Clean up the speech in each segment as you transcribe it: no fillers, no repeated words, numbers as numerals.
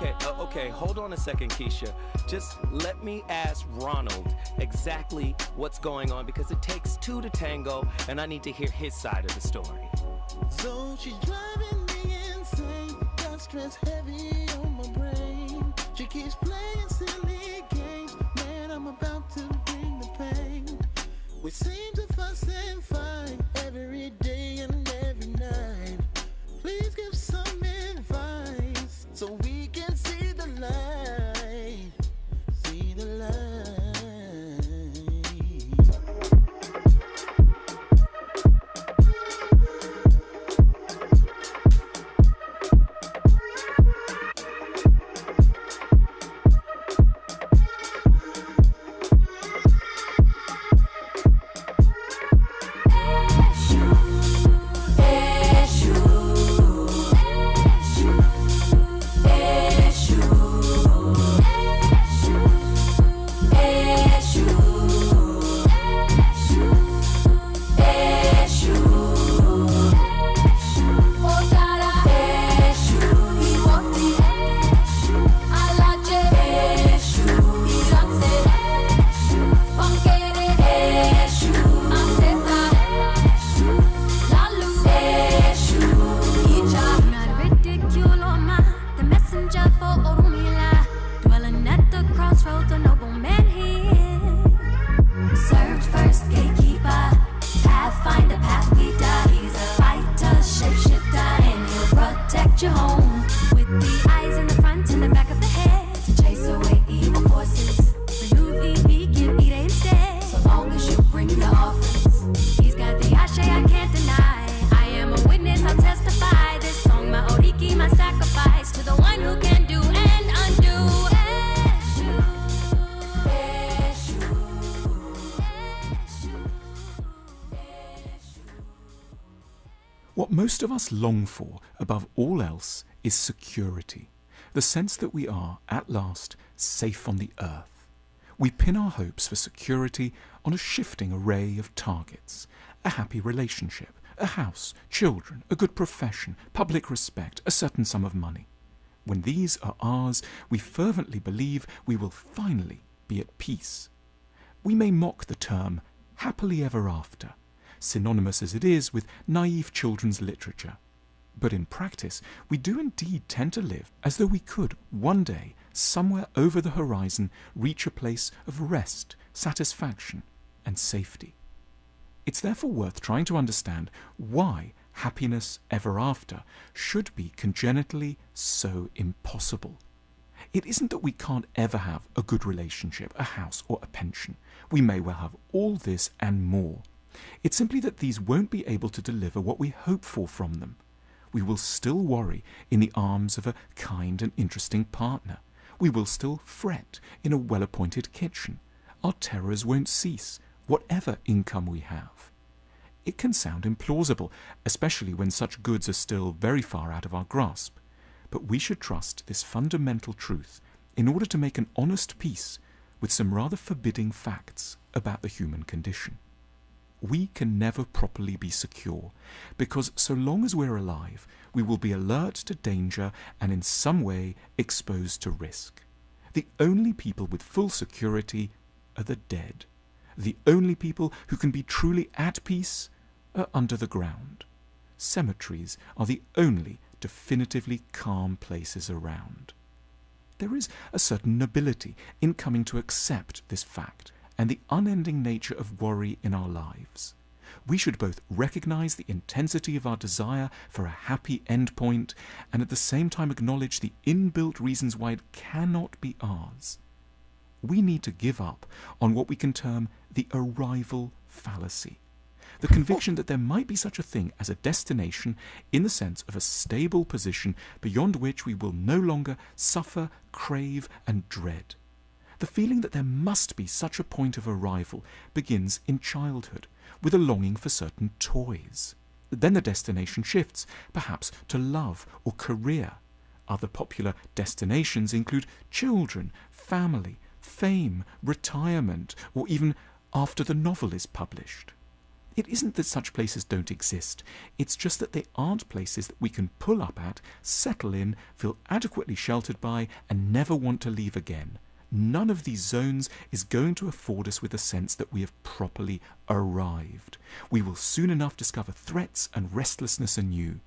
Okay, hold on a second, Keisha. Just let me ask Ronald exactly what's going on, because it takes two to tango, and I need to hear his side of the story. So she's driving me insane, got stress heavy on my brain. She keeps playing silly games, man, I'm about to bring the pain. We seem to fuss and fight every day and every night. Please give some advice so we can see the light, see the light. What most of us long for above all else is security, the sense that we are, at last, safe on the earth. We pin our hopes for security on a shifting array of targets: a happy relationship, a house, children, a good profession, public respect, a certain sum of money. When these are ours, we fervently believe we will finally be at peace. We may mock the term happily ever after, synonymous as it is with naive children's literature. But in practice, we do indeed tend to live as though we could, one day, somewhere over the horizon, reach a place of rest, satisfaction, and safety. It's therefore worth trying to understand why happiness ever after should be congenitally so impossible. It isn't that we can't ever have a good relationship, a house, or a pension. We may well have all this and more. It's simply that these won't be able to deliver what we hope for from them. We will still worry in the arms of a kind and interesting partner. We will still fret in a well-appointed kitchen. Our terrors won't cease, whatever income we have. It can sound implausible, especially when such goods are still very far out of our grasp. But we should trust this fundamental truth in order to make an honest peace with some rather forbidding facts about the human condition. We can never properly be secure, because so long as we're alive, we will be alert to danger and in some way exposed to risk. The only people with full security are the dead. The only people who can be truly at peace are under the ground. Cemeteries are the only definitively calm places around. There is a certain nobility in coming to accept this fact and the unending nature of worry in our lives. We should both recognize the intensity of our desire for a happy endpoint and at the same time acknowledge the inbuilt reasons why it cannot be ours. We need to give up on what we can term the arrival fallacy, the conviction that there might be such a thing as a destination in the sense of a stable position beyond which we will no longer suffer, crave, and dread. The feeling that there must be such a point of arrival begins in childhood, with a longing for certain toys. Then the destination shifts, perhaps to love or career. Other popular destinations include children, family, fame, retirement, or even after the novel is published. It isn't that such places don't exist. It's just that they aren't places that we can pull up at, settle in, feel adequately sheltered by, and never want to leave again. None of these zones is going to afford us with a sense that we have properly arrived. We will soon enough discover threats and restlessness anew.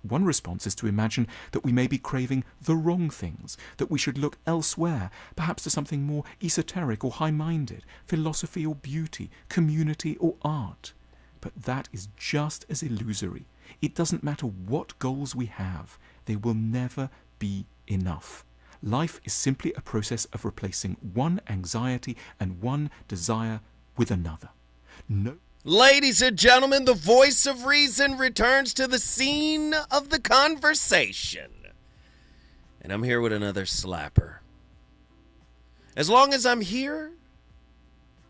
One response is to imagine that we may be craving the wrong things, that we should look elsewhere, perhaps to something more esoteric or high-minded, philosophy or beauty, community or art. But that is just as illusory. It doesn't matter what goals we have, they will never be enough. Life is simply a process of replacing one anxiety and one desire with another. No. Ladies and gentlemen, the voice of reason returns to the scene of the conversation. And I'm here with another slapper. As long as I'm here,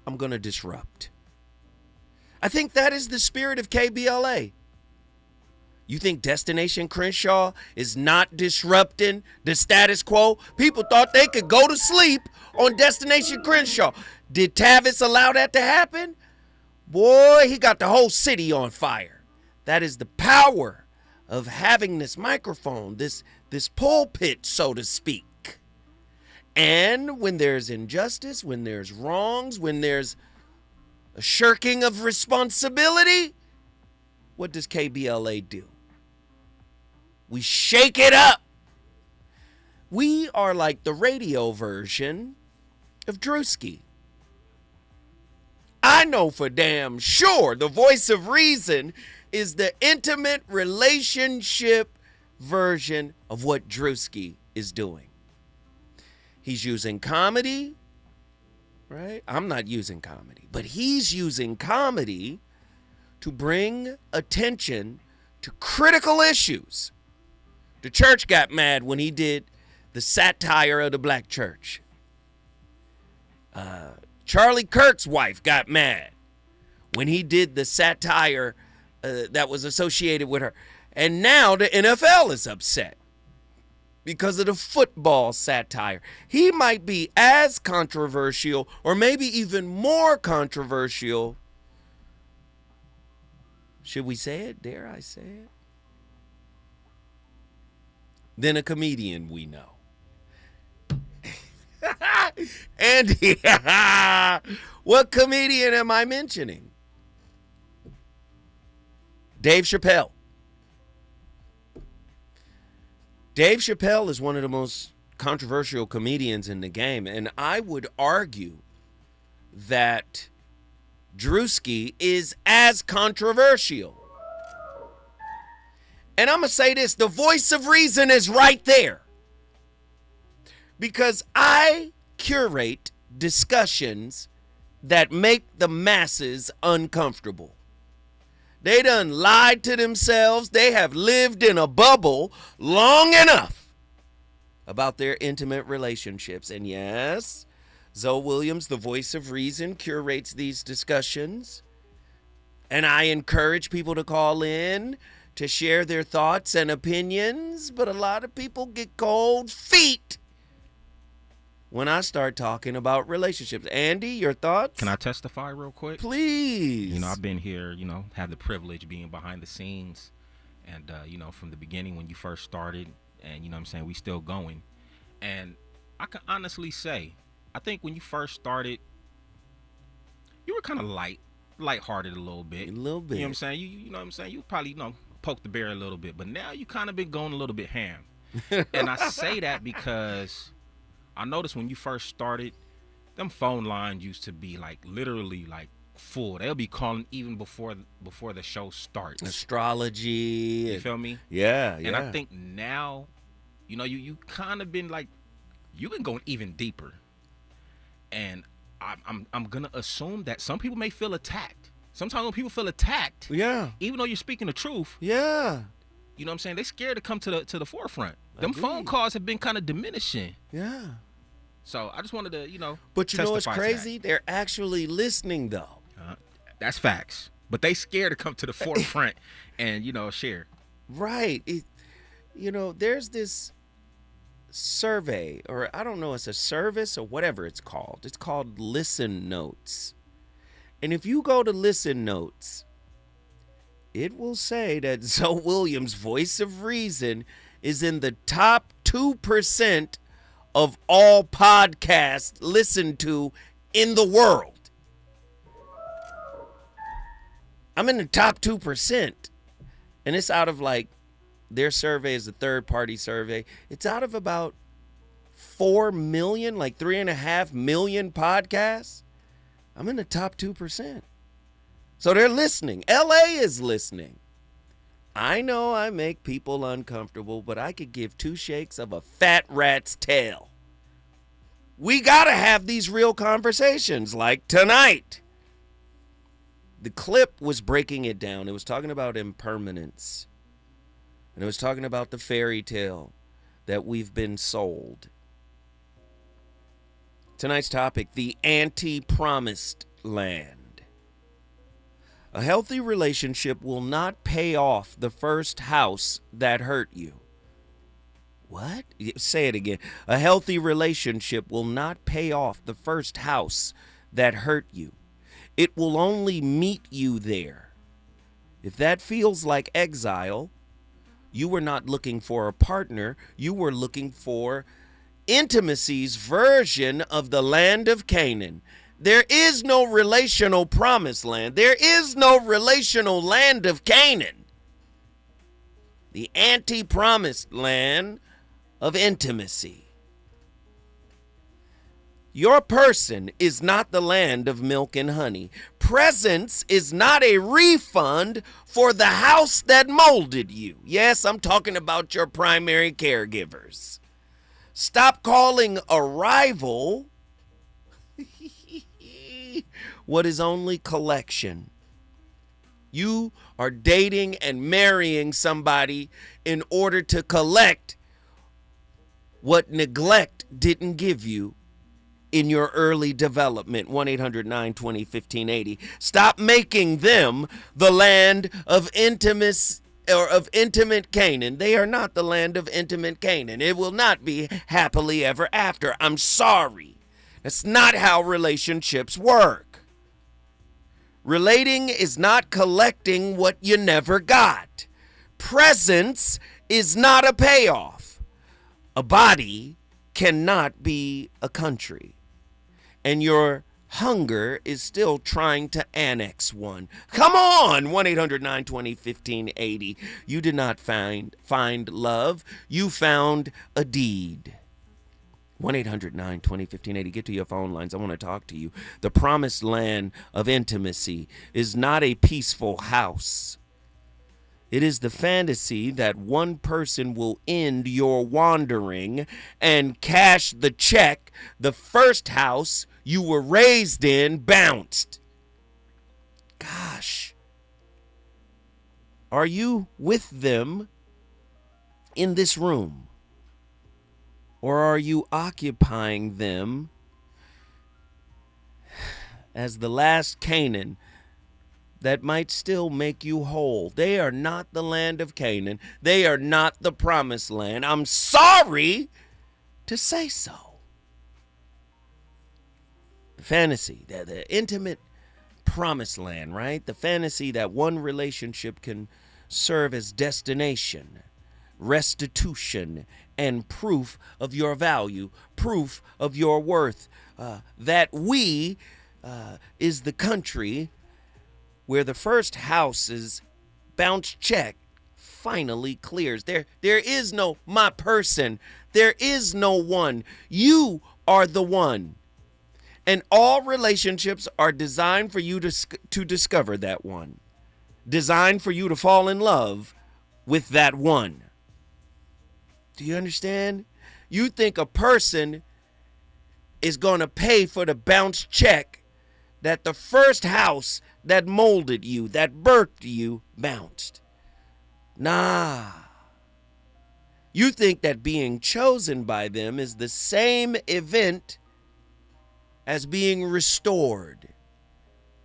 I'm going to disrupt. I think that is the spirit of KBLA. You think Destination Crenshaw is not disrupting the status quo? People thought they could go to sleep on Destination Crenshaw. Did Tavis allow that to happen? Boy, he got the whole city on fire. That is the power of having this microphone, this pulpit, so to speak. And when there's injustice, when there's wrongs, when there's a shirking of responsibility, what does KBLA do? We shake it up. We are like the radio version of Drewski. I know for damn sure the voice of reason is the intimate relationship version of what Drewski is doing. He's using comedy, right? I'm not using comedy, but he's using comedy to bring attention to critical issues. The church got mad when he did the satire of the black church. Charlie Kirk's wife got mad when he did the satire that was associated with her. And now the NFL is upset because of the football satire. He might be as controversial or maybe even more controversial. Should we say it? Dare I say it? Than a comedian we know. Andy, what comedian am I mentioning? Dave Chappelle. Dave Chappelle is one of the most controversial comedians in the game, and I would argue that Drewski is as controversial. And I'm going to say this, the voice of reason is right there. Because I curate discussions that make the masses uncomfortable. They done lied to themselves. They have lived in a bubble long enough about their intimate relationships. And yes, Zoe Williams, the voice of reason, curates these discussions. And I encourage people to call in to share their thoughts and opinions. But a lot of people get cold feet when I start talking about relationships. Andy, your thoughts? Can I testify real quick? Please. You know, I've been here, had the privilege being behind the scenes. And, from the beginning when you first started. And, we still going. And I can honestly say, I think when you first started, you were kind of lighthearted a little bit. A little bit. You know what I'm saying? You know what I'm saying? You probably, poke the bear a little bit. But now you kind of been going a little bit ham. And I say that because I noticed when you first started, them phone lines used to be literally full. They'll be calling even before the show starts. Astrology. You feel me? Yeah. And I think now, you kind of been you've been going even deeper. And I'm gonna assume that some people may feel attacked. Sometimes when people feel attacked, yeah, even though you're speaking the truth, yeah, you know what I'm saying, they scared to come to the forefront. Them phone calls have been kind of diminishing. Yeah. So I just wanted to, But you know what's crazy? They're actually listening, though. That's facts. But they scared to come to the forefront and, share. Right. There's this survey, or I don't know, it's a service or whatever it's called. It's called Listen Notes. And if you go to listen notes, it will say that Zoe Williams' Voice of Reason is in the top 2% of all podcasts listened to in the world. I'm in the top 2%. And it's out of like, their survey is a third-party survey. It's out of about 4 million, like 3.5 million podcasts. I'm in the top 2%. So they're listening. LA is listening. I know I make people uncomfortable, but I could give two shakes of a fat rat's tail. We got to have these real conversations like tonight. The clip was breaking it down. It was talking about impermanence. And it was talking about the fairy tale that we've been sold. Tonight's topic, the anti-promised land. A healthy relationship will not pay off the first house that hurt you. What? Say it again. A healthy relationship will not pay off the first house that hurt you. It will only meet you there. If that feels like exile, you were not looking for a partner. You were looking for intimacy's version of the land of Canaan. There is no relational promised land. There is no relational land of Canaan. The anti-promised land of intimacy. Your person is not the land of milk and honey. Presence is not a refund for the house that molded you. Yes, I'm talking about your primary caregivers. Stop calling arrival what is only collection. You are dating and marrying somebody in order to collect what neglect didn't give you in your early development. 1-800-920-1580. Stop making them the land of intimacy or of intimate Canaan. They are not the land of intimate Canaan. It will not be happily ever after. I'm sorry. That's not how relationships work. Relating is not collecting what you never got. Presence is not a payoff. A body cannot be a country. And your hunger is still trying to annex one. Come on, 1-800-920-1580. You did not find love. You found a deed. 1-800-920-1580. Get to your phone lines. I want to talk to you. The promised land of intimacy is not a peaceful house. It is the fantasy that one person will end your wandering and cash the check the first house you were raised in bounced. Gosh. Are you with them in this room? Or are you occupying them as the last Canaan that might still make you whole? They are not the land of Canaan. They are not the promised land. I'm sorry to say so. The fantasy, the intimate promised land, right? The fantasy that one relationship can serve as destination, restitution, and proof of your value, proof of your worth. That we is the country where the first house's bounce check finally clears. There is no my person. There is no one. You are the one. And all relationships are designed for you to discover that one. Designed for you to fall in love with that one. Do you understand? You think a person is going to pay for the bounce check that the first house that molded you, that birthed you, bounced. Nah. You think that being chosen by them is the same event as being restored.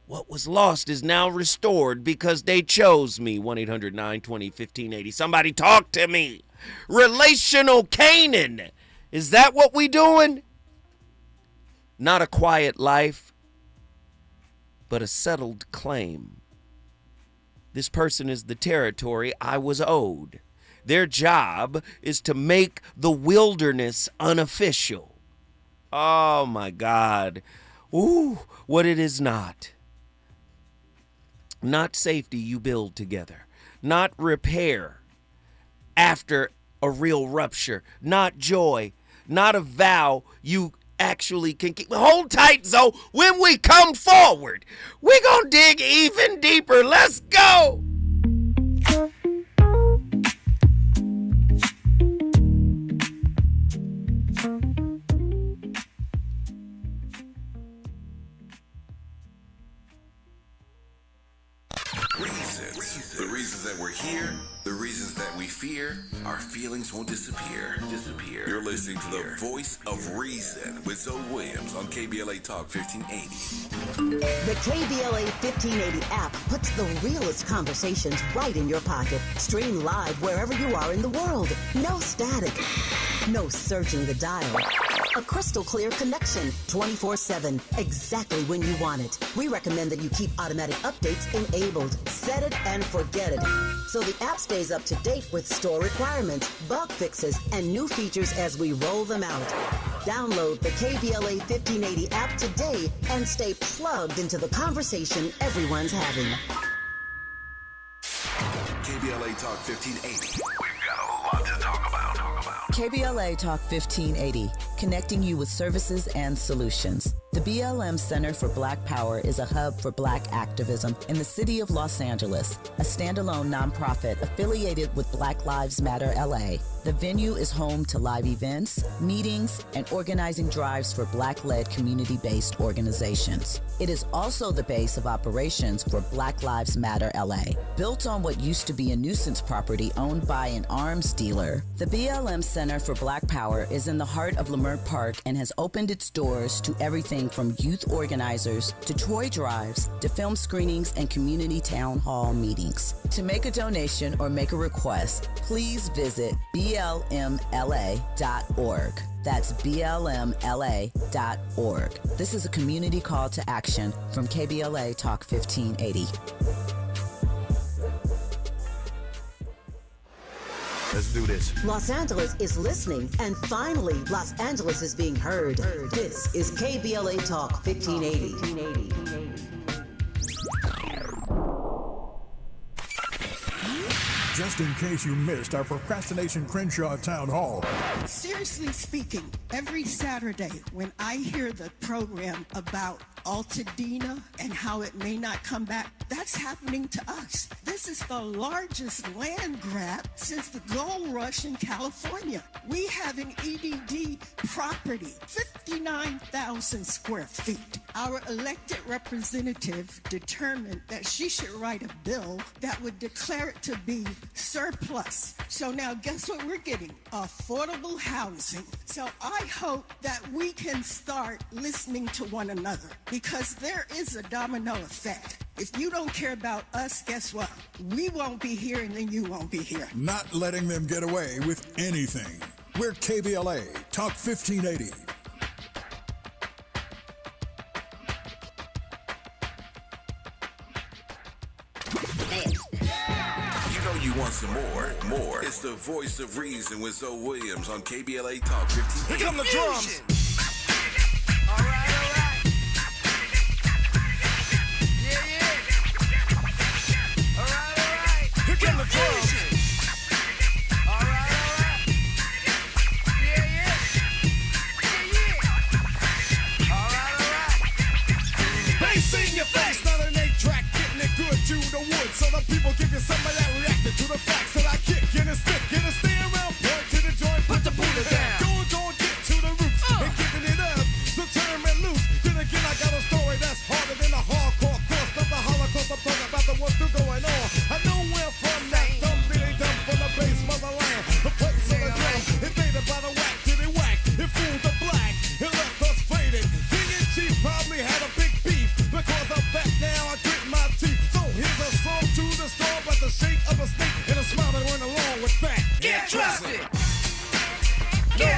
What was lost is now restored because they chose me. 1-800-920-1580. Somebody talk to me. Relational Canaan. Is that what we doing? Not a quiet life, but a settled claim. This person is the territory I was owed. Their job is to make the wilderness unofficial. Oh my God. Ooh, what it is not. Not safety you build together. Not repair after a real rupture. Not joy. Not a vow you actually can keep. Hold tight, Zoe. When we come forward, we're going to dig even deeper. Let's go. The reasons that we're here, the reasons that we fear, our feelings won't disappear. You're listening to the Voice of Reason with Zoe Williams on KBLA Talk 1580. The KBLA 1580 app puts the realest conversations right in your pocket. Stream live wherever you are in the world. No static. No searching the dial. A crystal clear connection 24/7, exactly when you want it. We recommend that you keep automatic updates enabled. Set it and forget it. So the app stays up to date with store requirements, bug fixes, and new features as we roll them out. Download the KBLA 1580 app today and stay plugged into the conversation everyone's having. KBLA Talk 1580. We've got a lot to talk about. KBLA Talk 1580, connecting you with services and solutions. The BLM Center for Black Power is a hub for Black activism in the city of Los Angeles, a standalone nonprofit affiliated with Black Lives Matter LA. The venue is home to live events, meetings, and organizing drives for Black-led community-based organizations. It is also the base of operations for Black Lives Matter LA. Built on what used to be a nuisance property owned by an arms dealer, the BLM Center for Black Power is in the heart of Leimert Park and has opened its doors to everything from youth organizers to toy drives to film screenings and community town hall meetings. To make a donation or make a request, please visit blmla.org. That's blmla.org. This is a community call to action from KBLA Talk 1580. Let's do this. Los Angeles is listening, and finally, Los Angeles is being heard. This is KBLA Talk 1580. Just in case you missed our Procrastination Crenshaw Town Hall. Seriously speaking, every Saturday when I hear the program about Altadena and how it may not come back, that's happening to us. This is the largest land grab since the gold rush in California. We have an EDD property, 59,000 square feet. Our elected representative determined that she should write a bill that would declare it to be surplus. So now guess what we're getting? Affordable housing. So I hope that we can start listening to one another, because there is a domino effect. If you don't care about us, guess what? We won't be here, and then you won't be here. Not letting them get away with anything. We're KBLA Talk 1580. You want some more. It's the Voice of Reason with Zoe Williams on KBLA Talk 1580. Here come the drums. All right. Yeah. All right. Here come the drums. All right. Yeah. All right. Bass in your face, not an 8-track, getting it good to the woods. So the people give you some of that reacted to the facts that I kick in a stick, in a stay around, point to the joint, put the Buddha down. Don't get to the roots and giving it up. So turn it loose. Then again, I got a story that's harder than a hardcore course. Not the Holocaust, I'm talking about the ones still going on. I know where from that dumb bitty dumb from the base motherland. The place of the drum, invaded by the whack, did it whack? It fooled the black, it left us faded. King and Chief probably had a big beef because I'm back now. I grit my teeth. So here's a song to the storm, but the shake of a snake and a smile that went along with that. Get trusted. No.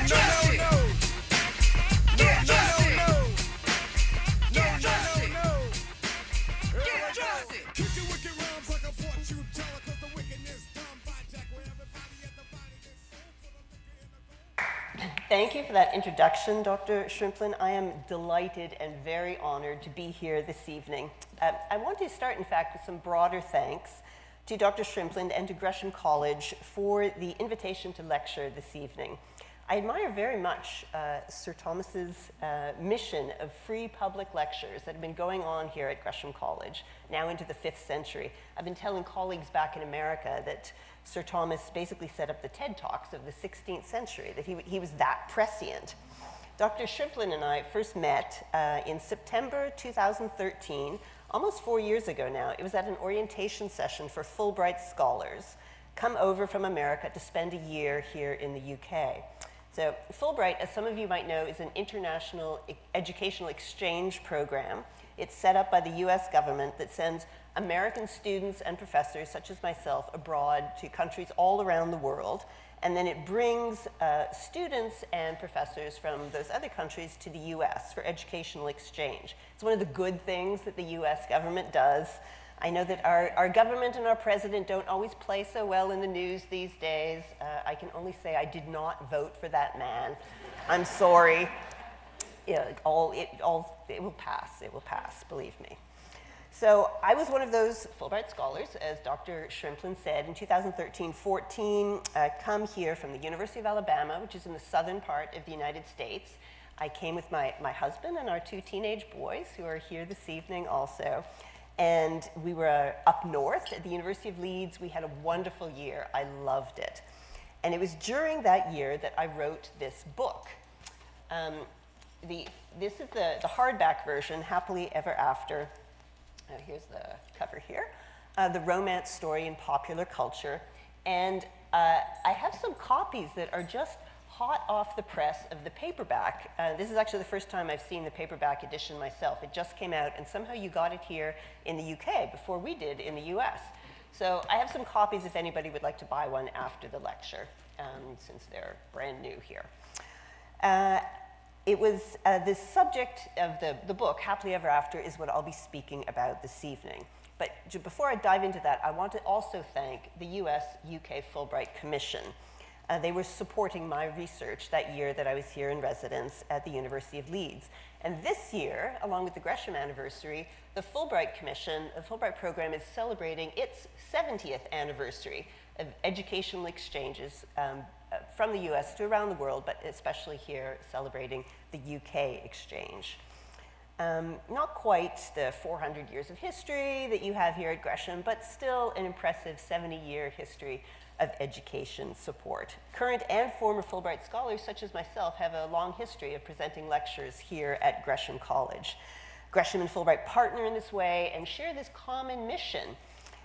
Thank you for that introduction, Dr. Shrimplin. I am delighted and very honored to be here this evening. I want to start, in fact, with some broader thanks to Dr. Shrimplin and to Gresham College for the invitation to lecture this evening. I admire very much Sir Thomas's mission of free public lectures that have been going on here at Gresham College, now into the 5th century. I've been telling colleagues back in America that Sir Thomas basically set up the TED Talks of the 16th century, that he was that prescient. Dr. Shrimplin and I first met in September 2013, almost 4 years ago now. It was at an orientation session for Fulbright scholars come over from America to spend a year here in the UK. So Fulbright, as some of you might know, is an international educational exchange program. It's set up by the US government that sends American students and professors, such as myself, abroad to countries all around the world. And then it brings students and professors from those other countries to the US for educational exchange. It's one of the good things that the US government does. I know that our government and our president don't always play so well in the news these days. I can only say I did not vote for that man. I'm sorry. Yeah, it will pass, believe me. So I was one of those Fulbright scholars, as Dr. Shrimplin said, in 2013-14, come here from the University of Alabama, which is in the southern part of the United States. I came with my husband and our 2 teenage boys, who are here this evening also. And we were up north at the University of Leeds. We had a wonderful year. I loved it. And it was during that year that I wrote this book. This is the hardback version, Happily Ever After. Here's the cover here. The romance story in popular culture. And I have some copies that are just hot off the press of the paperback. This is actually the first time I've seen the paperback edition myself. It just came out, and somehow you got it here in the UK before we did in the US. So I have some copies if anybody would like to buy one after the lecture, since they're brand new here. It was the subject of the book, Happily Ever After, is what I'll be speaking about this evening. But before I dive into that, I want to also thank the US-UK Fulbright Commission. They were supporting my research that year that I was here in residence at the University of Leeds. And this year, along with the Gresham anniversary, the Fulbright Commission, the Fulbright program, is celebrating its 70th anniversary of educational exchanges from the US to around the world, but especially here celebrating the UK exchange. Not quite the 400 years of history that you have here at Gresham, but still an impressive 70-year history of education support. Current and former Fulbright scholars, such as myself, have a long history of presenting lectures here at Gresham College. Gresham and Fulbright partner in this way and share this common mission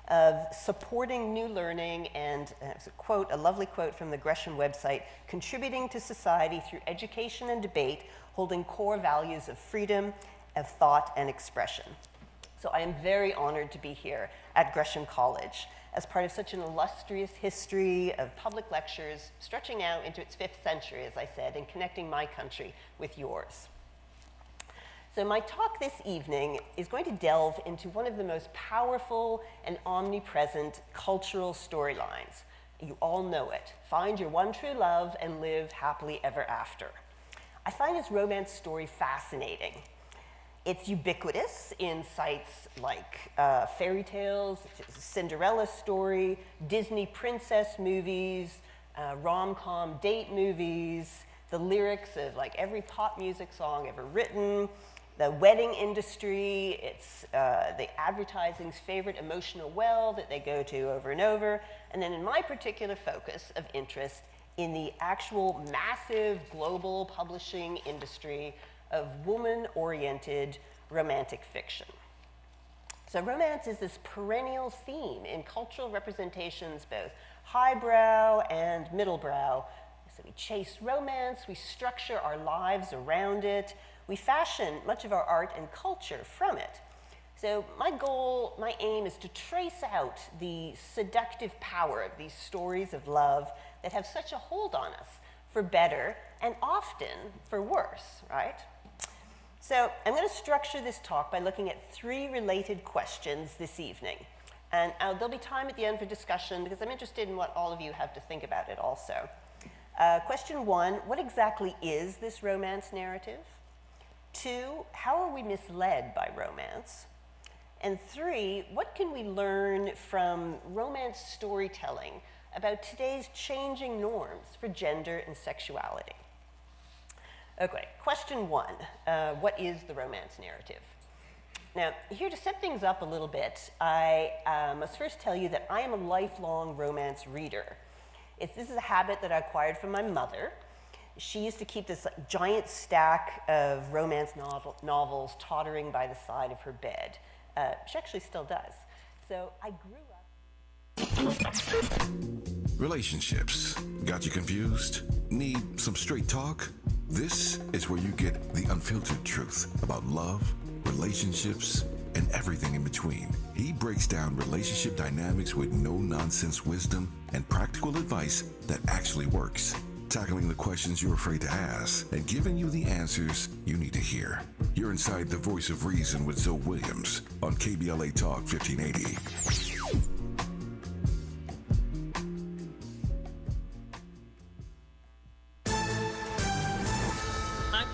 of supporting new learning and, a lovely quote from the Gresham website, contributing to society through education and debate, holding core values of freedom, of thought and expression. So I am very honored to be here at Gresham College as part of such an illustrious history of public lectures stretching now into its 5th century, as I said, and connecting my country with yours. So my talk this evening is going to delve into one of the most powerful and omnipresent cultural storylines. You all know it. Find your one true love and live happily ever after. I find this romance story fascinating. It's ubiquitous in sites like fairy tales, Cinderella story, Disney princess movies, rom-com date movies, the lyrics of like every pop music song ever written, the wedding industry, it's the advertising's favorite emotional well that they go to over and over, and then in my particular focus of interest in the actual massive global publishing industry of woman-oriented romantic fiction. So romance is this perennial theme in cultural representations, both highbrow and middlebrow. So we chase romance, we structure our lives around it, we fashion much of our art and culture from it. So my goal, my aim is to trace out the seductive power of these stories of love that have such a hold on us, for better and often for worse, right? So I'm going to structure this talk by looking at 3 related questions this evening. And there'll be time at the end for discussion because I'm interested in what all of you have to think about it also. Question 1, what exactly is this romance narrative? 2, how are we misled by romance? And 3, what can we learn from romance storytelling about today's changing norms for gender and sexuality? Okay, question 1, what is the romance narrative? Now, here to set things up a little bit, I must first tell you that I am a lifelong romance reader. This is a habit that I acquired from my mother. She used to keep this giant stack of romance novels tottering by the side of her bed. She actually still does. So I grew up. Relationships. Got you confused? Need some straight talk? This is where you get the unfiltered truth about love, relationships, and everything in between. He breaks down relationship dynamics with no-nonsense wisdom and practical advice that actually works. Tackling the questions you're afraid to ask and giving you the answers you need to hear. You're inside the Voice of Reason with Zoe Williams on KBLA Talk 1580.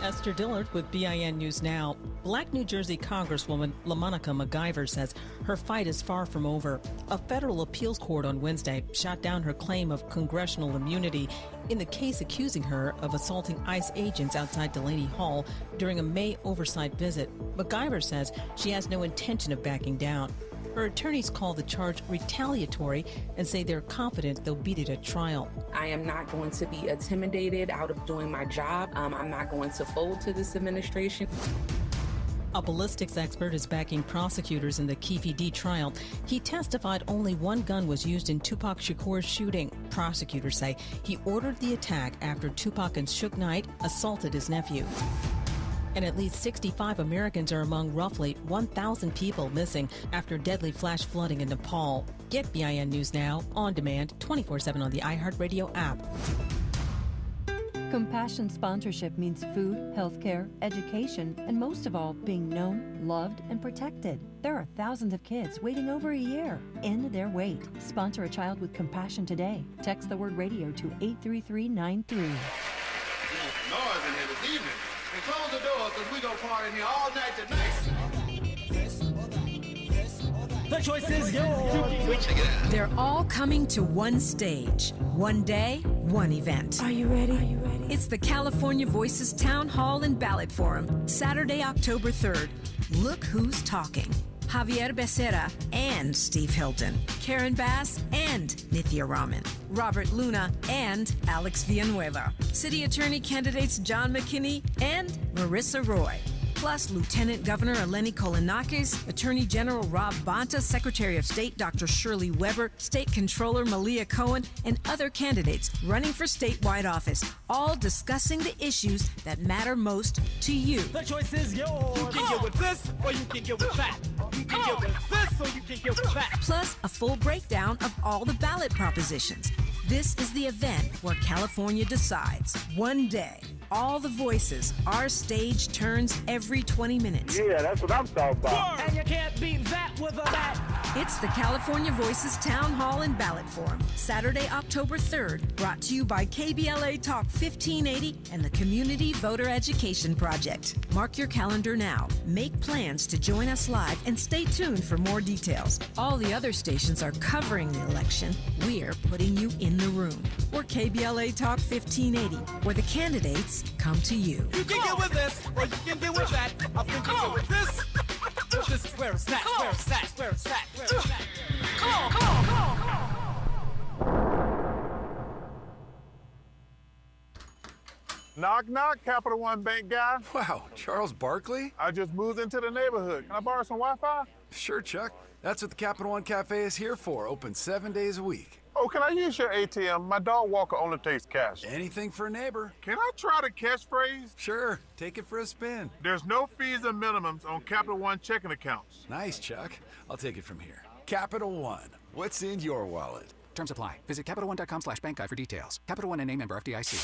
Esther Dillard with BIN News Now. Black New Jersey Congresswoman LaMonica MacGyver says her fight is far from over. A federal appeals court on Wednesday shot down her claim of congressional immunity in the case accusing her of assaulting ICE agents outside Delaney Hall during a May oversight visit. MacGyver says she has no intention of backing down. Her attorneys call the charge retaliatory and say they're confident they'll beat it at trial. I am not going to be intimidated out of doing my job. I'm not going to fold to this administration. A ballistics expert is backing prosecutors in the Keefe D trial. He testified only one gun was used in Tupac Shakur's shooting. Prosecutors say he ordered the attack after Tupac and Suge Knight assaulted his nephew. And at least 65 Americans are among roughly 1,000 people missing after deadly flash flooding in Nepal. Get BIN News Now on demand 24/7 on the iHeartRadio app. Compassion sponsorship means food, healthcare, education, and most of all, being known, loved, and protected. There are thousands of kids waiting over a year. End their wait. Sponsor a child with compassion today. Text the word radio to 83393. Noise in here this evening. And close the door, because we gonna party in here all night tonight. The choice is yours. They're all coming to one stage, one day, one event. Are you ready? It's the California Voices Town Hall and Ballot Forum, Saturday, October 3rd. Look who's talking. Javier Becerra and Steve Hilton, Karen Bass and Nithya Raman, Robert Luna and Alex Villanueva, City Attorney candidates John McKinney and Marissa Roy, plus Lieutenant Governor Eleni Kolinakis, Attorney General Rob Bonta, Secretary of State Dr. Shirley Weber, State Controller Malia Cohen, and other candidates running for statewide office, all discussing the issues that matter most to you. The choice is yours. You can get with this or you can get with that. You can get with this or you can get with that. Plus, a full breakdown of all the ballot propositions. This is the event where California decides. One day, all the voices, our stage turns every 20 minutes. Yeah, that's what I'm talking about. And you can't beat that with a bat. It's the California Voices Town Hall and Ballot Forum, Saturday, October 3rd, brought to you by KBLA Talk 1580 and the Community Voter Education Project. Mark your calendar now. Make plans to join us live and stay tuned for more details. All the other stations are covering the election. We're putting you in the room. We're KBLA Talk 1580, where the candidates come to you. You can get with this or you can get with that. I think you can get with this. This is where it's at, where it's at, where it's at, where it's at. Come on. Knock, knock, Capital One Bank guy. Wow, Charles Barkley? I just moved into the neighborhood. Can I borrow some Wi-Fi? Sure, Chuck. That's what the Capital One Cafe is here for, open 7 days a week. Oh, can I use your ATM? My dog walker only takes cash. Anything for a neighbor. Can I try the catchphrase? Sure, take it for a spin. There's no fees and minimums on Capital One checking accounts. Nice, Chuck. I'll take it from here. Capital One. What's in your wallet? Terms apply. Visit CapitalOne.com/bankguide for details. Capital One and a member FDIC.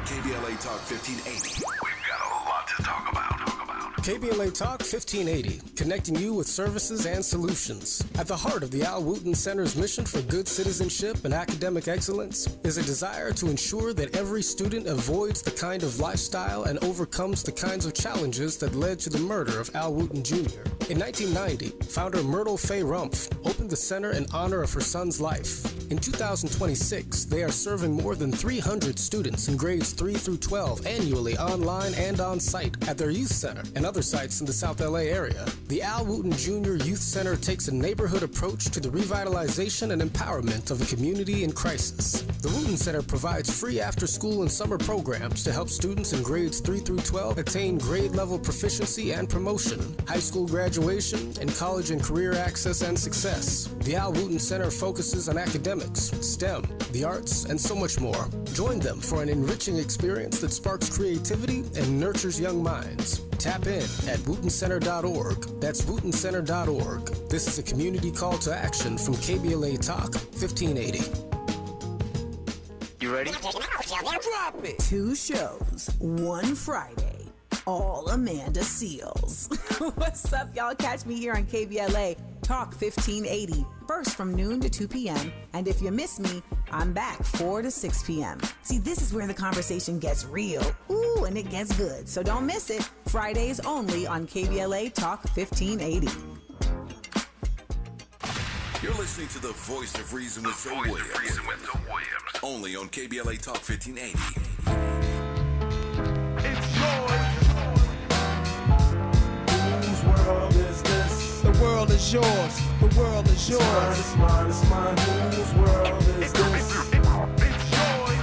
KBLA Talk 1580. We've got a lot to talk about. KBLA Talk 1580, connecting you with services and solutions. At the heart of the Al Wooten Center's mission for good citizenship and academic excellence is a desire to ensure that every student avoids the kind of lifestyle and overcomes the kinds of challenges that led to the murder of Al Wooten Jr. In 1990, founder Myrtle Faye Rumpf opened the center in honor of her son's life. In 2026, they are serving more than 300 students in grades 3 through 12 annually online and on site at their youth center and other sites in the South LA area. The Al Wooten Jr. Youth Center takes a neighborhood approach to the revitalization and empowerment of a community in crisis. The Wooten Center provides free after-school and summer programs to help students in grades 3 through 12 attain grade-level proficiency and promotion, high school graduation, and college and career access and success. The Al Wooten Center focuses on academics, STEM, the arts, and so much more. Join them for an enriching experience that sparks creativity and nurtures young minds. Tap in at wootencenter.org. That's wootencenter.org. This is a community call to action from KBLA Talk 1580. You ready? Drop it. 2 shows, 1 Friday. All Amanda Seals. What's up, y'all? Catch me here on KBLA Talk 1580. First from noon to 2 p.m. And if you miss me, I'm back 4 to 6 p.m. See, this is where the conversation gets real. Ooh, and it gets good. So don't miss it. Fridays only on KBLA Talk 1580. You're listening to the Voice of Reason with Zoe Williams. Only on KBLA Talk 1580. It's yours. Whose world is this? The world is yours. The world is yours. It's mine, it's mine, it's mine. Whose world is this? It's yours.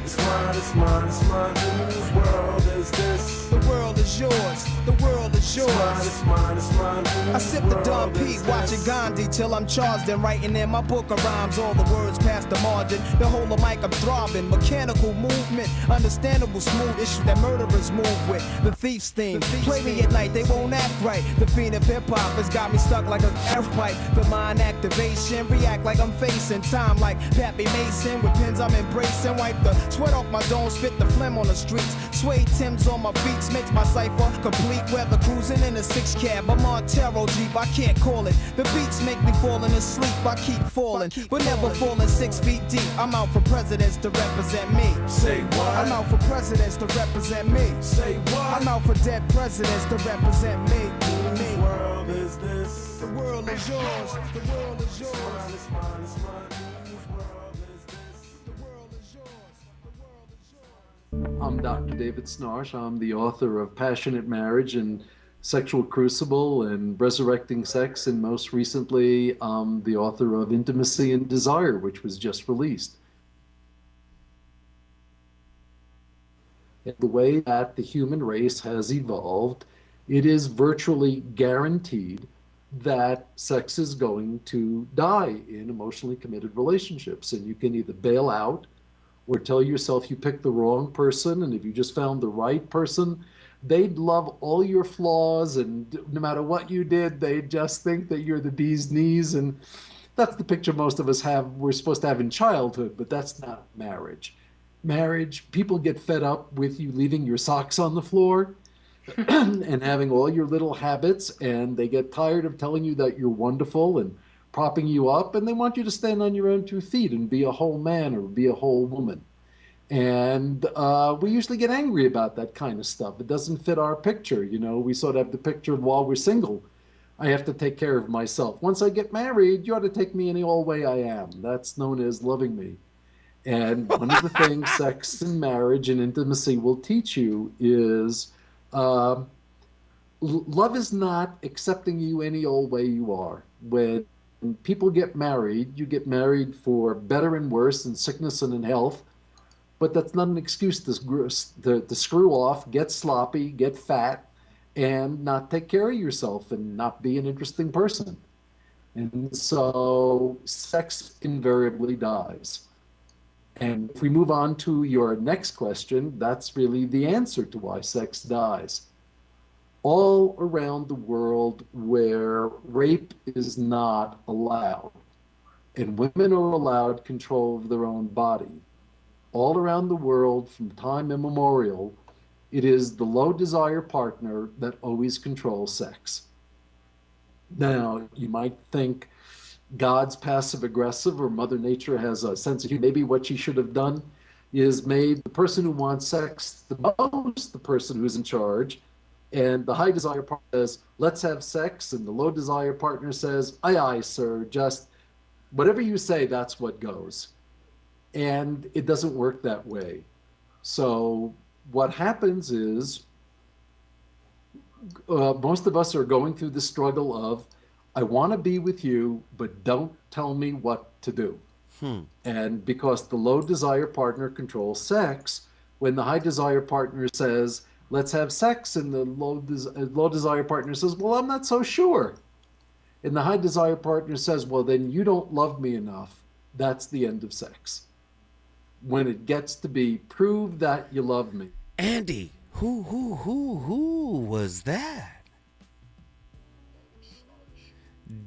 It's mine, it's mine, it's mine. Whose world is this? The world is yours. The world is yours. It's mine, it's mine, it's mine. I sip the Dom P, watching Gandhi till I'm charged and writing in my book of rhymes. All the words past the margin. The whole of mic I'm throbbing. Mechanical movement, understandable smooth issue that murderers move with. The thief's theme. Play me at night, they won't act right. The fiend of hip hop has got me stuck like a F pipe. The mind activation, react like I'm facing time like Pappy Mason. With pins I'm embracing, wipe the sweat off my dome, spit the phlegm on the streets. Suede Timbs on my beats makes my cipher complete. Weather cruising in a 6 cab, I'm on Taro Jeep, I can't call it. The beats make me falling asleep, I keep falling, but never falling 6 feet deep. I'm out for presidents to represent me. Say what? I'm out for presidents to represent me. Say what? I'm out for dead presidents to represent me. Whose world is this? The world is yours. The world is yours. It's mine, it's mine. Whose world is this? The world is yours. The world is yours. I'm Dr. David Snarsh. I'm the author of Passionate Marriage and Sexual Crucible and Resurrecting Sex, and most recently, I'm the author of Intimacy and Desire, which was just released. In the way that the human race has evolved, it is virtually guaranteed that sex is going to die in emotionally committed relationships. And you can either bail out or tell yourself you picked the wrong person, and if you just found the right person, they'd love all your flaws, and no matter what you did, they'd just think that you're the bee's knees. And that's the picture most of us have, we're supposed to have in childhood, but that's not marriage. Marriage, people get fed up with you leaving your socks on the floor and having all your little habits, and they get tired of telling you that you're wonderful and propping you up, and they want you to stand on your own 2 feet and be a whole man or be a whole woman. And we usually get angry about that kind of stuff. It doesn't fit our picture. You know, we sort of have the picture of while we're single, I have to take care of myself. Once I get married, you ought to take me any old way I am. That's known as loving me. And one of the things sex and marriage and intimacy will teach you is love is not accepting you any old way you are. When people get married, you get married for better and worse, and sickness and in health. But that's not an excuse to screw off, get sloppy, get fat, and not take care of yourself and not be an interesting person. And so sex invariably dies. And if we move on to your next question, that's really the answer to why sex dies. All around the world where rape is not allowed, and women are allowed control of their own body, all around the world from time immemorial, It is the low desire partner that always controls sex. Now, you might think God's passive aggressive or Mother Nature has a sense of humor. Maybe what she should have done is made the person who wants sex the most the person who's in charge. And the high desire partner says, let's have sex. And the low desire partner says, aye, aye, sir, just whatever you say, that's what goes. And it doesn't work that way. So what happens is most of us are going through the struggle of, I want to be with you, but don't tell me what to do. And because the low desire partner controls sex, when the high desire partner says, let's have sex, and the low desire partner says, well, I'm not so sure. And the high desire partner says, well, then you don't love me enough. That's the end of sex. When it gets to be, prove that you love me. Andy, who was that?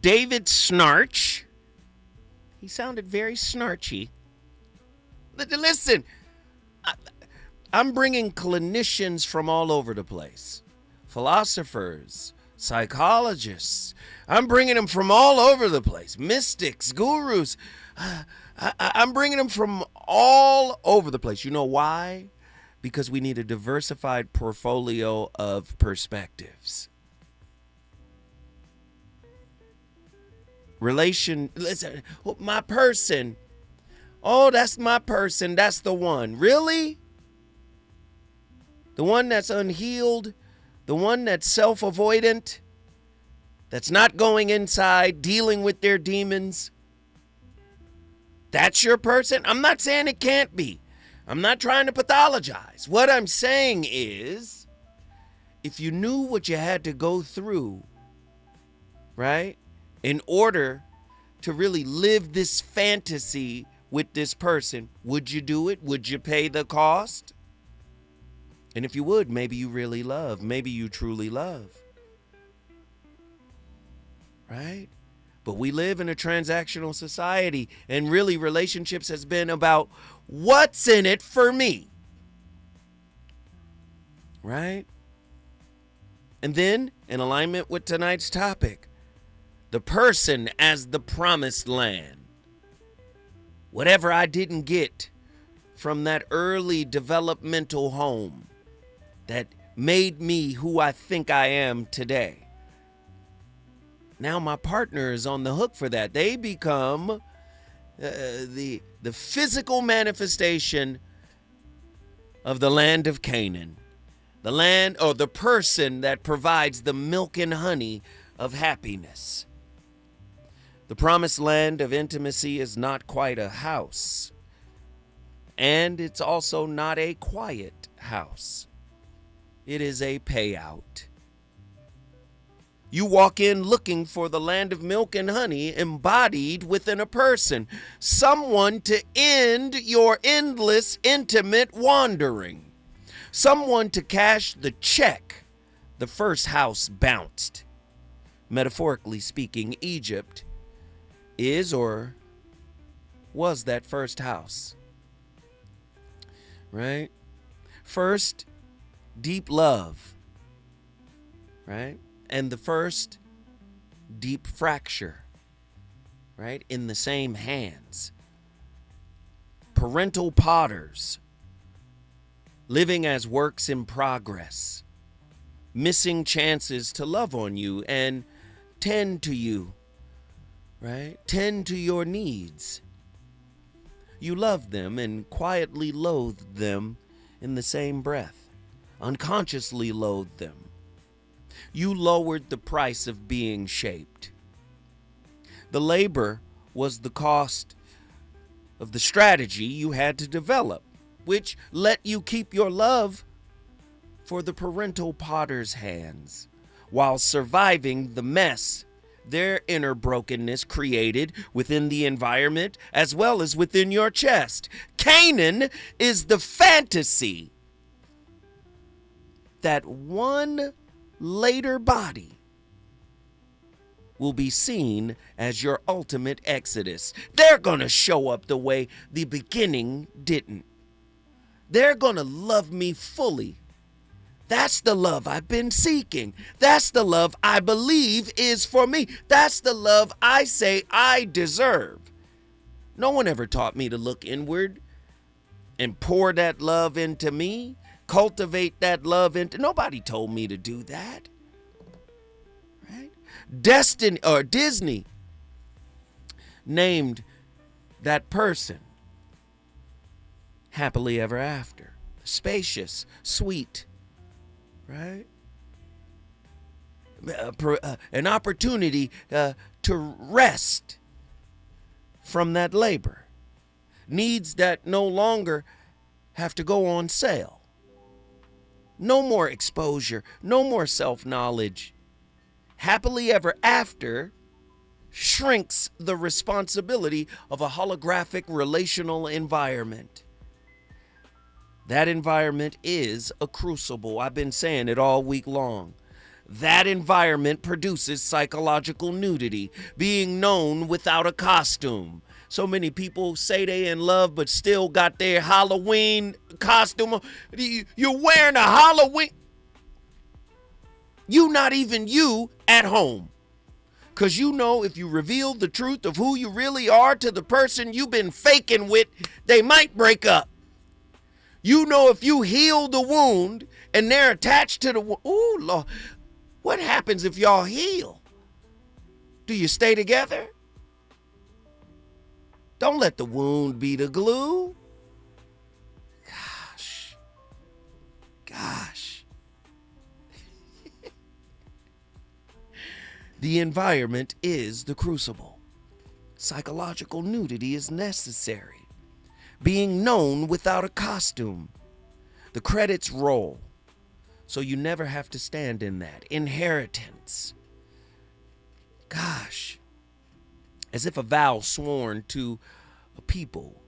David Snarch. He sounded very snarchy. Listen, I'm bringing clinicians from all over the place. Philosophers, psychologists. I'm bringing them from all over the place. Mystics, gurus. I'm bringing them from all over the place. You know why? Because we need a diversified portfolio of perspectives. Listen, my person. Oh, that's my person. That's the one. Really? The one that's unhealed? The one that's self-avoidant? That's not going inside, dealing with their demons? That's your person? I'm not saying it can't be. I'm not trying to pathologize. What I'm saying is, if you knew what you had to go through, right, in order to really live this fantasy with this person, would you do it? Would you pay the cost? And if you would, maybe you really love. Maybe you truly love. Right? But we live in a transactional society, and really relationships has been about what's in it for me. Right? And then, in alignment with tonight's topic, the person as the promised land. Whatever I didn't get from that early developmental home that made me who I think I am today. Now my partner is on the hook for that. They become the physical manifestation of the land of Canaan. The land, or the person that provides the milk and honey of happiness. The promised land of intimacy is not quite a house. And it's also not a quiet house. It is a payout. You walk in looking for the land of milk and honey embodied within a person. Someone to end your endless, intimate wandering. Someone to cash the check the first house bounced. Metaphorically speaking, Egypt is or was that first house. Right? First, deep love. Right? And the first, deep fracture. Right? In the same hands. Parental potters. Living as works in progress. Missing chances to love on you and tend to you. Right? Tend to your needs. You loved them and quietly loathed them in the same breath. Unconsciously loathed them. You lowered the price of being shaped. The labor was the cost of the strategy you had to develop, which let you keep your love for the parental potter's hands while surviving the mess their inner brokenness created within the environment as well as within your chest. Canaan is the fantasy that one later body will be seen as your ultimate exodus. They're going to show up the way the beginning didn't. They're going to love me fully That's the love I've been seeking. That's the love I believe is for me. That's the love I say I deserve. No one ever taught me to look inward and pour that love into me, cultivate that love into. Nobody told me to do that. Right? Disney named that person Happily Ever After. Spacious, sweet, right? An opportunity to rest from that labor. Needs that no longer have to go on sale. No more exposure, no more self-knowledge. Happily Ever After shrinks the responsibility of a holographic relational environment. That environment is a crucible. I've been saying it all week long. That environment produces psychological nudity, being known without a costume. So many people say they in love but still got their Halloween costume. You're wearing a Halloween. You not even you at home. Because you know if you reveal the truth of who you really are to the person you've been faking with, they might break up. You know if you heal the wound and they're attached to the wound. Ooh, Lord. What happens if y'all heal? Do you stay together? Don't let the wound be the glue. Gosh. The environment is the crucible. Psychological nudity is necessary. Being known without a costume. The credits roll, so you never have to stand in that. Inheritance. Gosh. As if a vow sworn to a people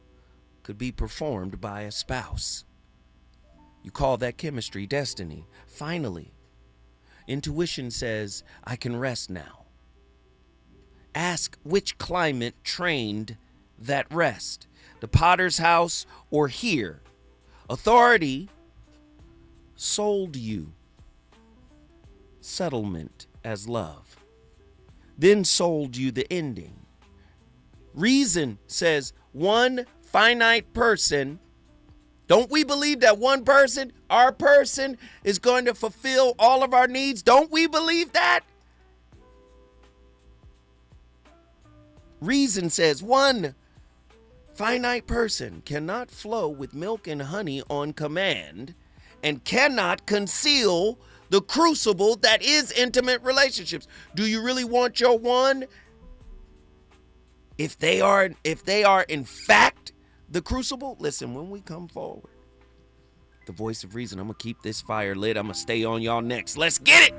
could be performed by a spouse. You call that chemistry, destiny. Finally, intuition says, I can rest now. Ask which climate trained that rest. The potter's house or here. Authority sold you settlement as love, then sold you the ending. Reason says one finite person. Don't we believe that one person, our person, is going to fulfill all of our needs? Don't we believe that? Reason says one finite person cannot flow with milk and honey on command and cannot conceal the crucible that is intimate relationships. Do you really want your one? If they are in fact the crucible, listen, when we come forward, the voice of reason, I'm going to keep this fire lit. I'm going to stay on y'all next. Let's get it.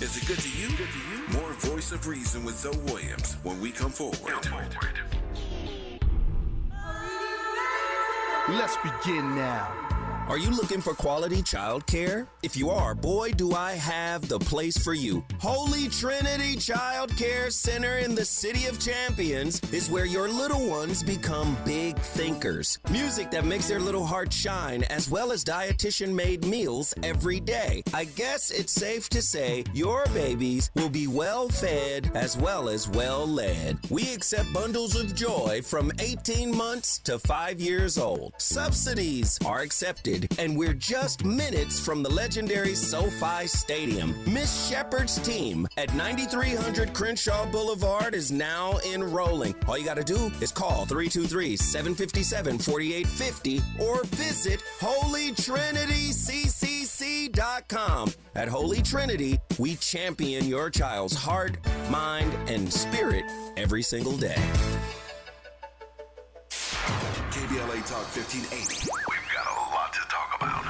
Is it good to you? More Voice of Reason with Zoe Williams when we come forward. Let's begin now. Are you looking for quality child care? If you are, boy, do I have the place for you. Holy Trinity Child Care Center in the City of Champions is where your little ones become big thinkers. Music that makes their little heart shine, as well as dietitian-made meals every day. I guess it's safe to say your babies will be well-fed as well as well-led. We accept bundles of joy from 18 months to 5 years old. Subsidies are accepted, and we're just minutes from the legendary SoFi Stadium. Miss Shepard's team at 9300 Crenshaw Boulevard is now enrolling. All you got to do is call 323-757-4850 or visit HolyTrinityCCC.com. At Holy Trinity, we champion your child's heart, mind, and spirit every single day. KBLA Talk 1580. We've got a lot to talk about.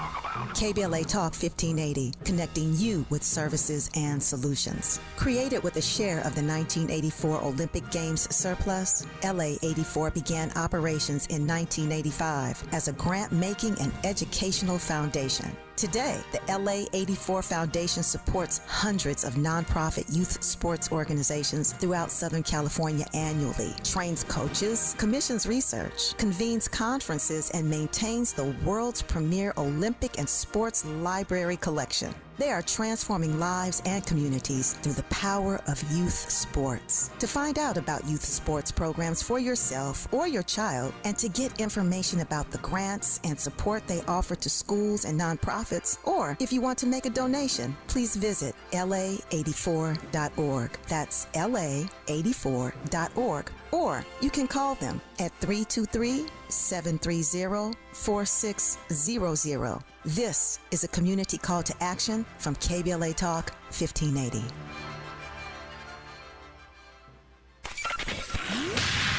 KBLA Talk 1580, connecting you with services and solutions. Created with a share of the 1984 Olympic Games surplus, LA 84 began operations in 1985 as a grant-making and educational foundation. Today, the LA 84 Foundation supports hundreds of nonprofit youth sports organizations throughout Southern California annually, trains coaches, commissions research, convenes conferences, and maintains the world's premier Olympic and sports library collection. They are transforming lives and communities through the power of youth sports. To find out about youth sports programs for yourself or your child, and to get information about the grants and support they offer to schools and nonprofits, or if you want to make a donation, please visit la84.org. That's la84.org. Or you can call them at 323-730-4600. This is a community call to action from KBLA Talk 1580.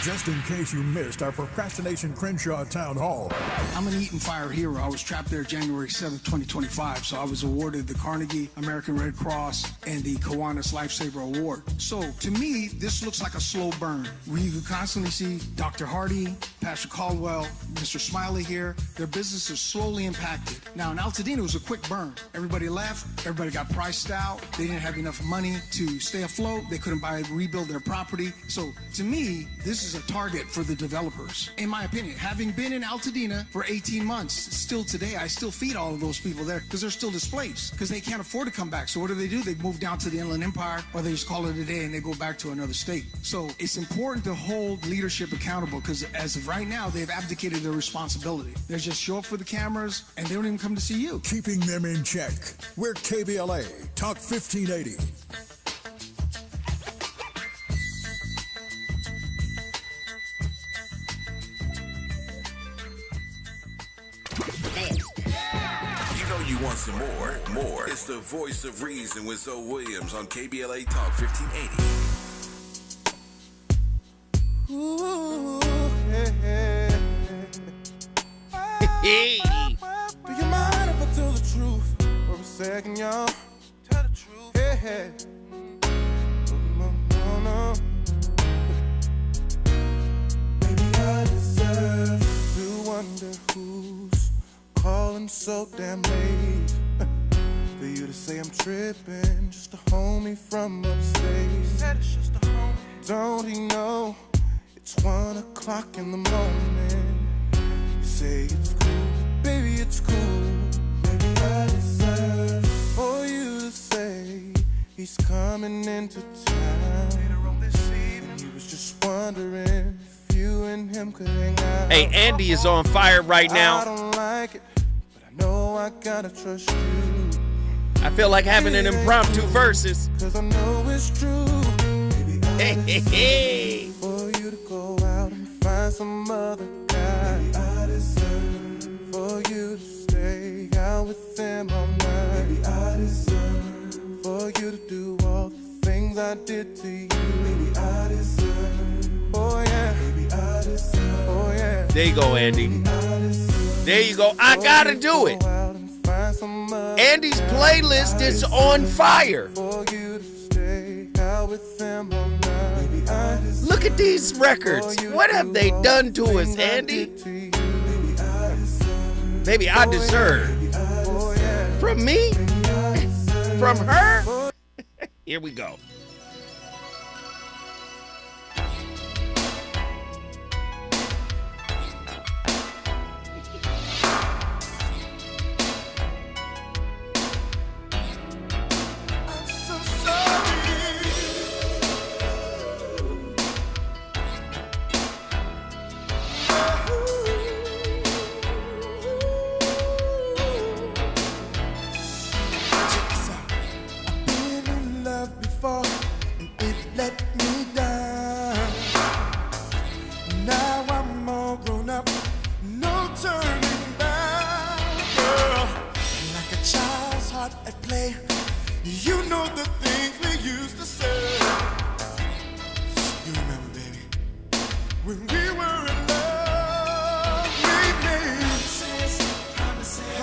Just in case you missed our Procrastination Crenshaw Town Hall. I'm an Eaton Fire hero. I was trapped there January 7th, 2025, so I was awarded the Carnegie American Red Cross and the Kiwanis Lifesaver Award. So to me, this looks like a slow burn. We could constantly see Dr. Hardy, Pastor Caldwell, Mr. Smiley here. Their business is slowly impacted. Now in Altadena, it was a quick burn. Everybody left, everybody got priced out. They didn't have enough money to stay afloat. They couldn't rebuild their property. So to me, this is a target for the developers. In my opinion, having been in Altadena for 18 months, still today, I still feed all of those people there because they're still displaced because they can't afford to come back. So what do? They move down to the Inland Empire, or they just call it a day and they go back to another state. So it's important to hold leadership accountable because as of right now, they've abdicated their responsibility. They just show up for the cameras and they don't even come to see you. Keeping them in check. We're KBLA Talk 1580. You want some more? It's the voice of reason with Zoe Williams on KBLA Talk 1580. Ooh, yeah. Do you mind if I tell the truth for a second, y'all? Tell the truth. Yeah. No. Maybe I deserve to wonder who's calling so damn late. For you to say I'm tripping, just a homie from upstate. Said it's just a homie. Don't he know it's 1 o'clock in the morning? You say it's cool, baby, it's cool. Maybe I deserve for you to say he's coming into town. Later on this evening, and he was just wondering if you and him could hang out. Hey, Andy is on fire right now. I don't like it. No, I gotta trust you. I feel like having an impromptu verses. Cause I know it's true. Hey. For you to go out and find some other guy. Maybe I deserve for you to stay out with them all night. Maybe I deserve for you to do all the things I did to you. Maybe I deserve. Oh yeah. Maybe I deserve. Oh yeah. There you go, Andy. There you go. I gotta do it. Andy's playlist is on fire. Look at these records. What have they done to us, Andy? Maybe I deserve. From me? From her? Here we go.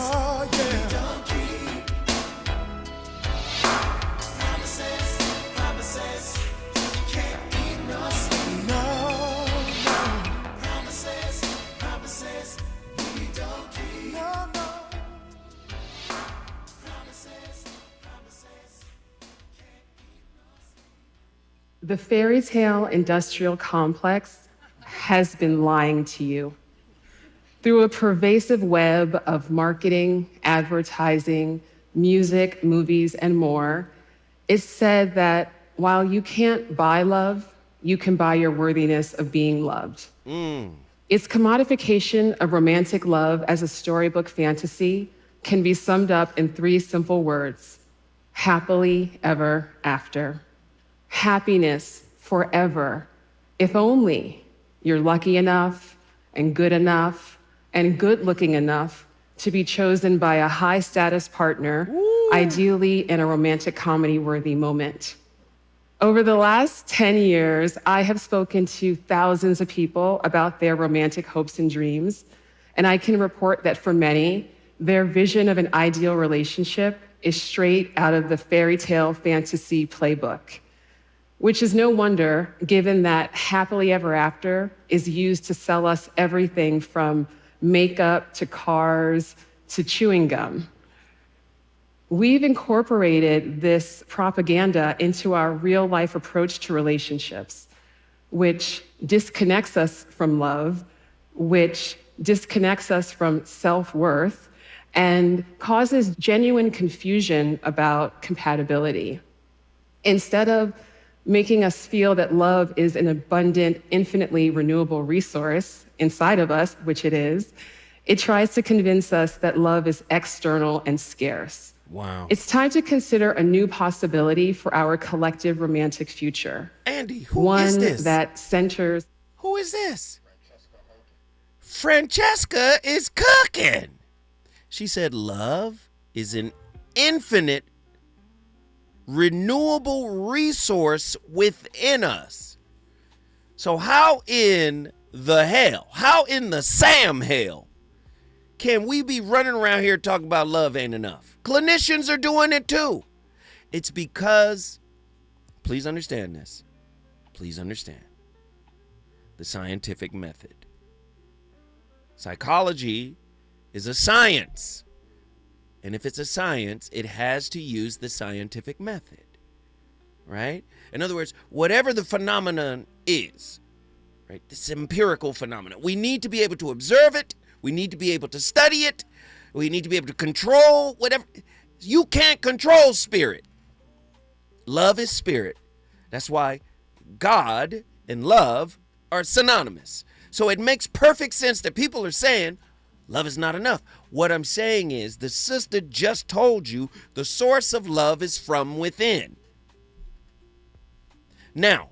Oh, yeah. The fairy tale industrial complex has been lying to you. Through a pervasive web of marketing, advertising, music, movies, and more, it's said that while you can't buy love, you can buy your worthiness of being loved. Its commodification of romantic love as a storybook fantasy can be summed up in 3 simple words: happily ever after. Happiness forever, if only you're lucky enough and good looking enough to be chosen by a high status partner, ideally in a romantic comedy worthy moment. Over the last 10 years, I have spoken to thousands of people about their romantic hopes and dreams, and I can report that for many, their vision of an ideal relationship is straight out of the fairy tale fantasy playbook, which is no wonder given that happily ever after is used to sell us everything from makeup to cars to chewing gum. We've incorporated this propaganda into our real life approach to relationships, which disconnects us from love, which disconnects us from self-worth, and causes genuine confusion about compatibility. Instead of making us feel that love is an abundant, infinitely renewable resource inside of us, which it is, it tries to convince us that love is external and scarce. Wow. It's time to consider a new possibility for our collective romantic future. Andy, who One is this? that centers... Who is this? Francesca is cooking. She said love is an infinite, renewable resource within us. So how in the Sam hell, can we be running around here talking about love ain't enough? Clinicians are doing it too. It's because, please understand this. Please understand the scientific method. Psychology is a science. And if it's a science, it has to use the scientific method. Right? In other words, whatever the phenomenon is, right? This empirical phenomenon, we need to be able to observe it. We need to be able to study it. We need to be able to control whatever. You can't control spirit. Love is spirit. That's why God and love are synonymous. So it makes perfect sense that people are saying love is not enough. What I'm saying is the sister just told you the source of love is from within. Now,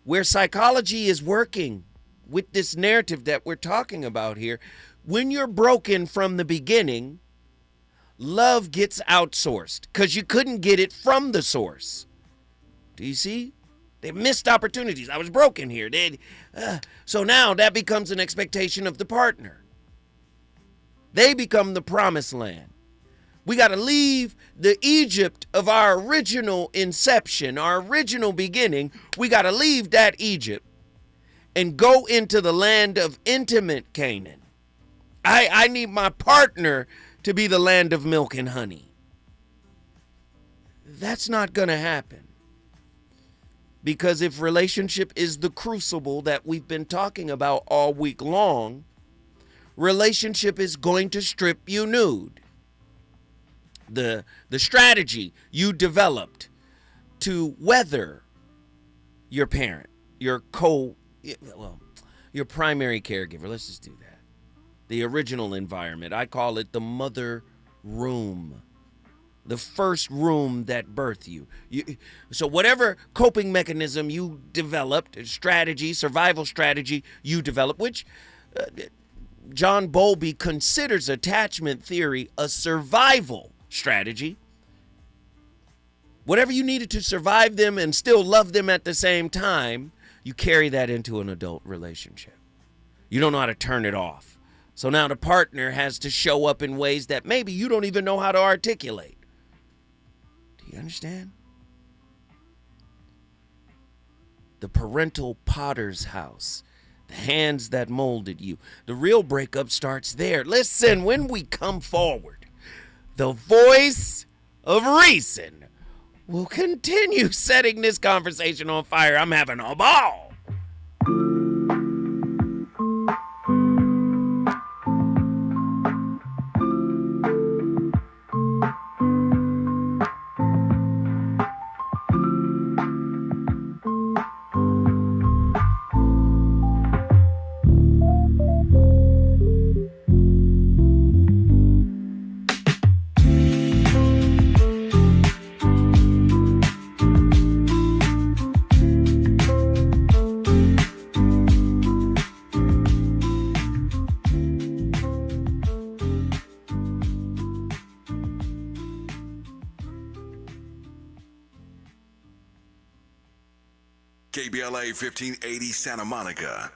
where psychology is working with this narrative that we're talking about here, when you're broken from the beginning, love gets outsourced because you couldn't get it from the source. Do you see? They missed opportunities. I was broken here. So now that becomes an expectation of the partner. They become the promised land. We got to leave the Egypt of our original inception, our original beginning. We got to leave that Egypt and go into the land of intimate Canaan. I need my partner to be the land of milk and honey. That's not going to happen. Because if relationship is the crucible that we've been talking about all week long, relationship is going to strip you nude. The strategy you developed to weather your parent, your primary caregiver, let's just do that. The original environment, I call it the mother room. The first room that birthed you. So whatever coping mechanism you developed, strategy, survival strategy you developed, which John Bowlby considers attachment theory a survival strategy. Whatever you needed to survive them and still love them at the same time, you carry that into an adult relationship. You don't know how to turn it off. So now the partner has to show up in ways that maybe you don't even know how to articulate. Do you understand? The parental potter's house. The hands that molded you. The real breakup starts there. Listen, when we come forward, the voice of reason will continue setting this conversation on fire. I'm having a ball. KBLA 1580 Santa Monica.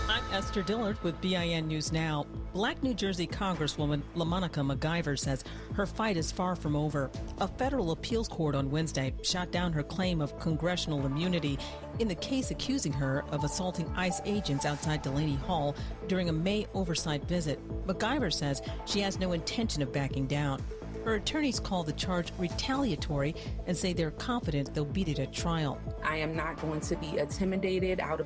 I'm Esther Dillard with BIN News Now. Black New Jersey Congresswoman LaMonica McIver says her fight is far from over. A federal appeals court on Wednesday shot down her claim of congressional immunity in the case accusing her of assaulting ICE agents outside Delaney Hall during a May oversight visit. McIver says she has no intention of backing down. Her attorneys call the charge retaliatory and say they're confident they'll beat it at trial. I am not going to be intimidated out of